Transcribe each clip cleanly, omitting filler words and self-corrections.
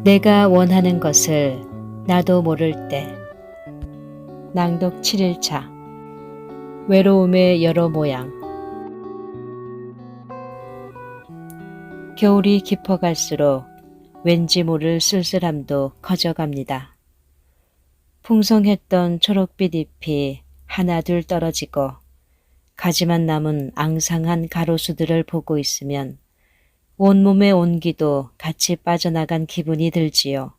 내가 원하는 것을 나도 모를 때. 낭독 7일차. 외로움의 여러 모양. 겨울이 깊어갈수록 왠지 모를 쓸쓸함도 커져갑니다. 풍성했던 초록빛 잎이 하나둘 떨어지고 가지만 남은 앙상한 가로수들을 보고 있으면 온몸의 온기도 같이 빠져나간 기분이 들지요.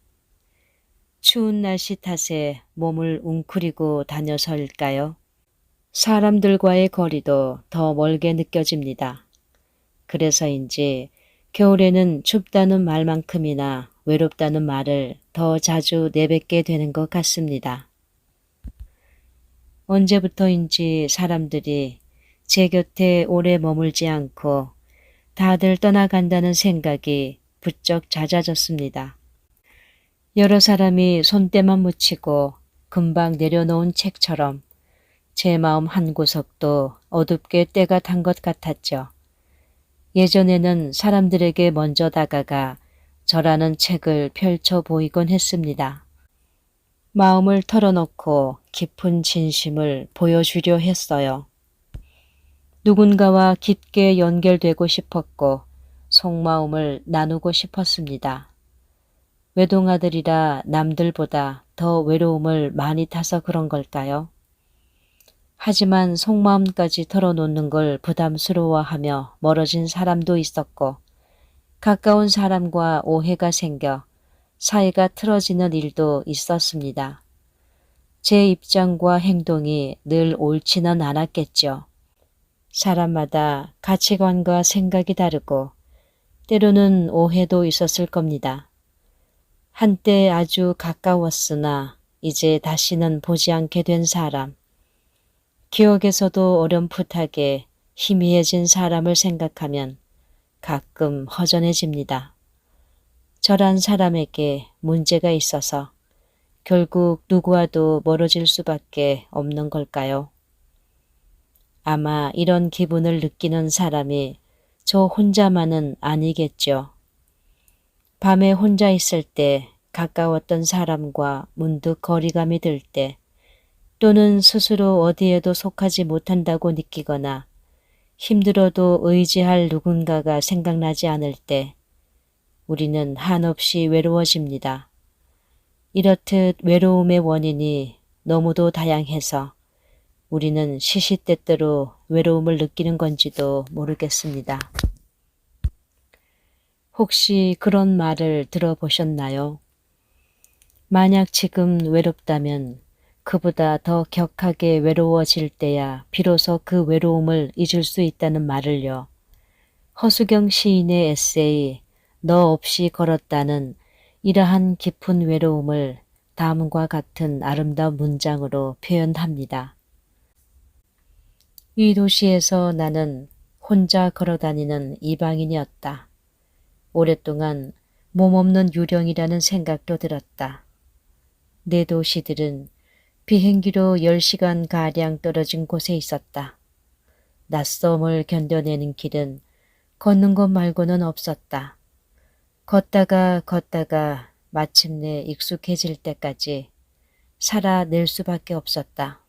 추운 날씨 탓에 몸을 웅크리고 다녀서일까요? 사람들과의 거리도 더 멀게 느껴집니다. 그래서인지 겨울에는 춥다는 말만큼이나 외롭다는 말을 더 자주 내뱉게 되는 것 같습니다. 언제부터인지 사람들이 제 곁에 오래 머물지 않고 다들 떠나간다는 생각이 부쩍 잦아졌습니다. 여러 사람이 손때만 묻히고 금방 내려놓은 책처럼 제 마음 한구석도 어둡게 때가 탄 것 같았죠. 예전에는 사람들에게 먼저 다가가 저라는 책을 펼쳐 보이곤 했습니다. 마음을 털어놓고 깊은 진심을 보여주려 했어요. 누군가와 깊게 연결되고 싶었고 속마음을 나누고 싶었습니다. 외동아들이라 남들보다 더 외로움을 많이 타서 그런 걸까요? 하지만 속마음까지 털어놓는 걸 부담스러워하며 멀어진 사람도 있었고 가까운 사람과 오해가 생겨 사이가 틀어지는 일도 있었습니다. 제 입장과 행동이 늘 옳지는 않았겠죠. 사람마다 가치관과 생각이 다르고 때로는 오해도 있었을 겁니다. 한때 아주 가까웠으나 이제 다시는 보지 않게 된 사람, 기억에서도 어렴풋하게 희미해진 사람을 생각하면 가끔 허전해집니다. 저란 사람에게 문제가 있어서 결국 누구와도 멀어질 수밖에 없는 걸까요? 아마 이런 기분을 느끼는 사람이 저 혼자만은 아니겠죠. 밤에 혼자 있을 때 가까웠던 사람과 문득 거리감이 들 때 또는 스스로 어디에도 속하지 못한다고 느끼거나 힘들어도 의지할 누군가가 생각나지 않을 때 우리는 한없이 외로워집니다. 이렇듯 외로움의 원인이 너무도 다양해서 우리는 시시때때로 외로움을 느끼는 건지도 모르겠습니다. 혹시 그런 말을 들어보셨나요? 만약 지금 외롭다면 그보다 더 격하게 외로워질 때야 비로소 그 외로움을 잊을 수 있다는 말을요. 허수경 시인의 에세이 너 없이 걸었다는 이러한 깊은 외로움을 다음과 같은 아름다운 문장으로 표현합니다. 이 도시에서 나는 혼자 걸어다니는 이방인이었다. 오랫동안 몸없는 유령이라는 생각도 들었다. 내 도시들은 비행기로 10시간가량 떨어진 곳에 있었다. 낯섦을 견뎌내는 길은 걷는 것 말고는 없었다. 걷다가 마침내 익숙해질 때까지 살아낼 수밖에 없었다.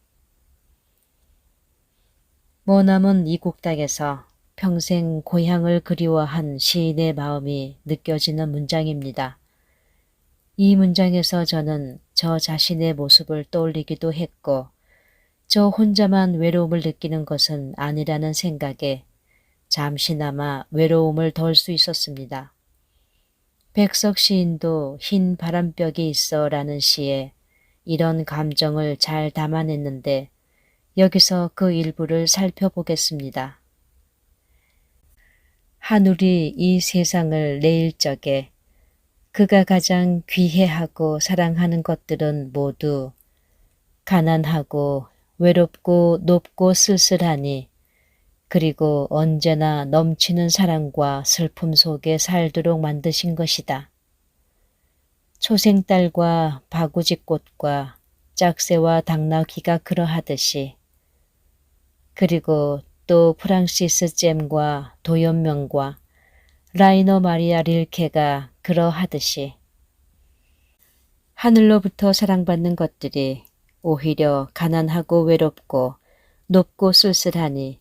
머나먼 이국 땅에서 평생 고향을 그리워한 시인의 마음이 느껴지는 문장입니다. 이 문장에서 저는 저 자신의 모습을 떠올리기도 했고 저 혼자만 외로움을 느끼는 것은 아니라는 생각에 잠시나마 외로움을 덜 수 있었습니다. 백석 시인도 흰 바람벽이 있어 라는 시에 이런 감정을 잘 담아냈는데 여기서 그 일부를 살펴보겠습니다. 하늘이 이 세상을 내일 적에 그가 가장 귀해하고 사랑하는 것들은 모두 가난하고 외롭고 높고 쓸쓸하니 그리고 언제나 넘치는 사랑과 슬픔 속에 살도록 만드신 것이다. 초생딸과 바구지꽃과 짝새와 당나귀가 그러하듯이 그리고 또 프랑시스 잼과 도연명과 라이너 마리아 릴케가 그러하듯이 하늘로부터 사랑받는 것들이 오히려 가난하고 외롭고 높고 쓸쓸하니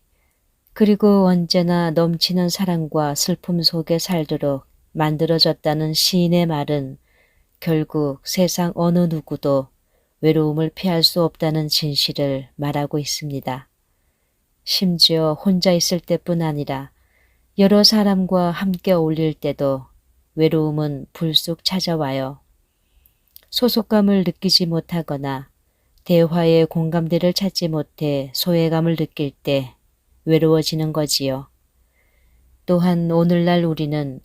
그리고 언제나 넘치는 사랑과 슬픔 속에 살도록 만들어졌다는 시인의 말은 결국 세상 어느 누구도 외로움을 피할 수 없다는 진실을 말하고 있습니다. 심지어 혼자 있을 때뿐 아니라 여러 사람과 함께 어울릴 때도 외로움은 불쑥 찾아와요. 소속감을 느끼지 못하거나 대화의 공감대를 찾지 못해 소외감을 느낄 때 외로워지는 거지요. 또한 오늘날 우리는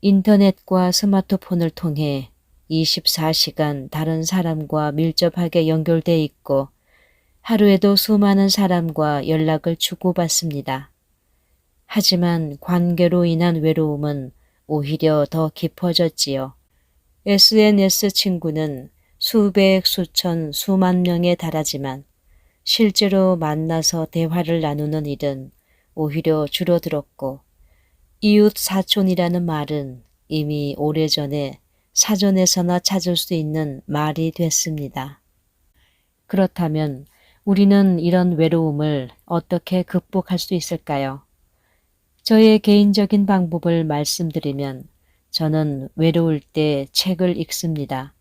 인터넷과 스마트폰을 통해 24시간 다른 사람과 밀접하게 연결돼 있고 하루에도 수많은 사람과 연락을 주고받습니다. 하지만 관계로 인한 외로움은 오히려 더 깊어졌지요. SNS 친구는 수백, 수천, 수만 명에 달하지만 실제로 만나서 대화를 나누는 일은 오히려 줄어들었고 이웃 사촌이라는 말은 이미 오래전에 사전에서나 찾을 수 있는 말이 됐습니다. 그렇다면 우리는 이런 외로움을 어떻게 극복할 수 있을까요? 저의 개인적인 방법을 말씀드리면 저는 외로울 때 책을 읽습니다.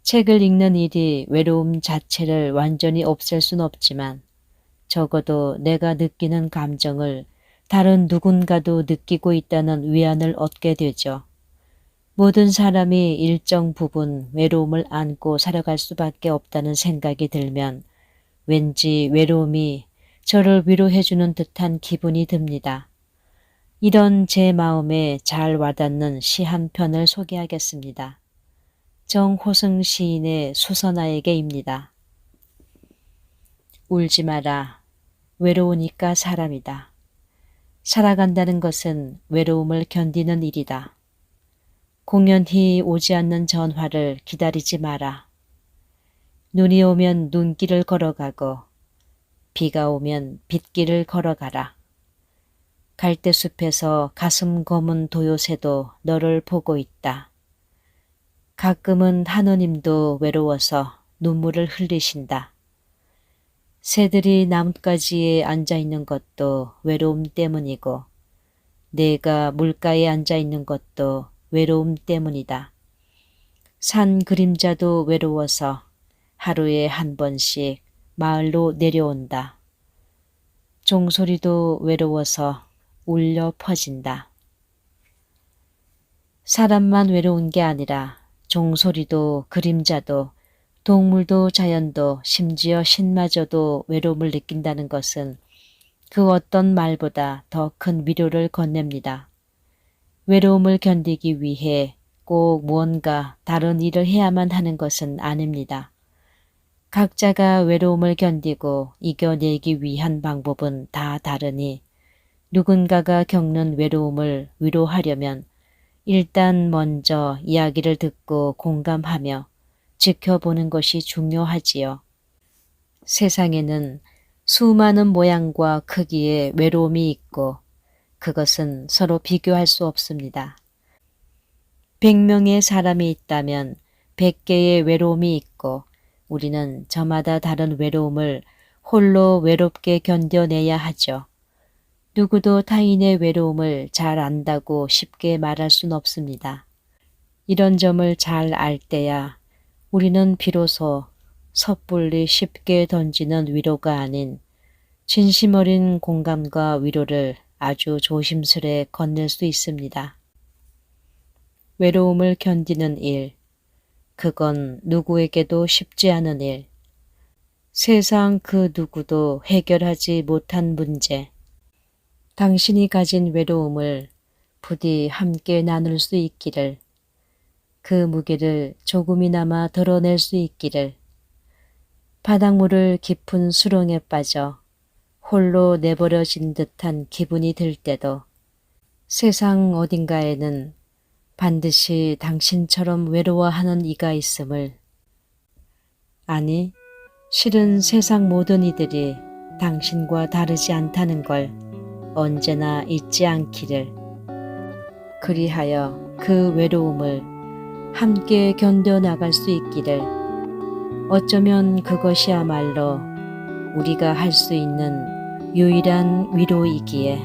책을 읽는 일이 외로움 자체를 완전히 없앨 순 없지만 적어도 내가 느끼는 감정을 다른 누군가도 느끼고 있다는 위안을 얻게 되죠. 모든 사람이 일정 부분 외로움을 안고 살아갈 수밖에 없다는 생각이 들면 왠지 외로움이 저를 위로해주는 듯한 기분이 듭니다. 이런 제 마음에 잘 와닿는 시 한 편을 소개하겠습니다. 정호승 시인의 수선아에게입니다. 울지 마라. 외로우니까 사람이다. 살아간다는 것은 외로움을 견디는 일이다. 공연히 오지 않는 전화를 기다리지 마라. 눈이 오면 눈길을 걸어가고 비가 오면 빗길을 걸어가라. 갈대숲에서 가슴 검은 도요새도 너를 보고 있다. 가끔은 하느님도 외로워서 눈물을 흘리신다. 새들이 나뭇가지에 앉아있는 것도 외로움 때문이고 내가 물가에 앉아있는 것도 외로움 때문이다. 산 그림자도 외로워서 하루에 한 번씩 마을로 내려온다. 종소리도 외로워서 울려 퍼진다. 사람만 외로운 게 아니라 종소리도 그림자도 동물도 자연도 심지어 신마저도 외로움을 느낀다는 것은 그 어떤 말보다 더 큰 위로를 건넵니다. 외로움을 견디기 위해 꼭 무언가 다른 일을 해야만 하는 것은 아닙니다. 각자가 외로움을 견디고 이겨내기 위한 방법은 다 다르니 누군가가 겪는 외로움을 위로하려면 일단 먼저 이야기를 듣고 공감하며 지켜보는 것이 중요하지요. 세상에는 수많은 모양과 크기의 외로움이 있고 그것은 서로 비교할 수 없습니다. 100명의 사람이 있다면 100개의 외로움이 있고 우리는 저마다 다른 외로움을 홀로 외롭게 견뎌내야 하죠. 누구도 타인의 외로움을 잘 안다고 쉽게 말할 순 없습니다. 이런 점을 잘 알 때야 우리는 비로소 섣불리 쉽게 던지는 위로가 아닌 진심 어린 공감과 위로를 아주 조심스레 건넬 수 있습니다. 외로움을 견디는 일, 그건 누구에게도 쉽지 않은 일. 세상 그 누구도 해결하지 못한 문제. 당신이 가진 외로움을 부디 함께 나눌 수 있기를, 그 무게를 조금이나마 덜어낼 수 있기를, 바닷물을 깊은 수렁에 빠져 홀로 내버려진 듯한 기분이 들 때도 세상 어딘가에는 반드시 당신처럼 외로워하는 이가 있음을, 아니 실은 세상 모든 이들이 당신과 다르지 않다는 걸 언제나 잊지 않기를. 그리하여 그 외로움을 함께 견뎌나갈 수 있기를. 어쩌면 그것이야말로 우리가 할 수 있는 유일한 위로이기에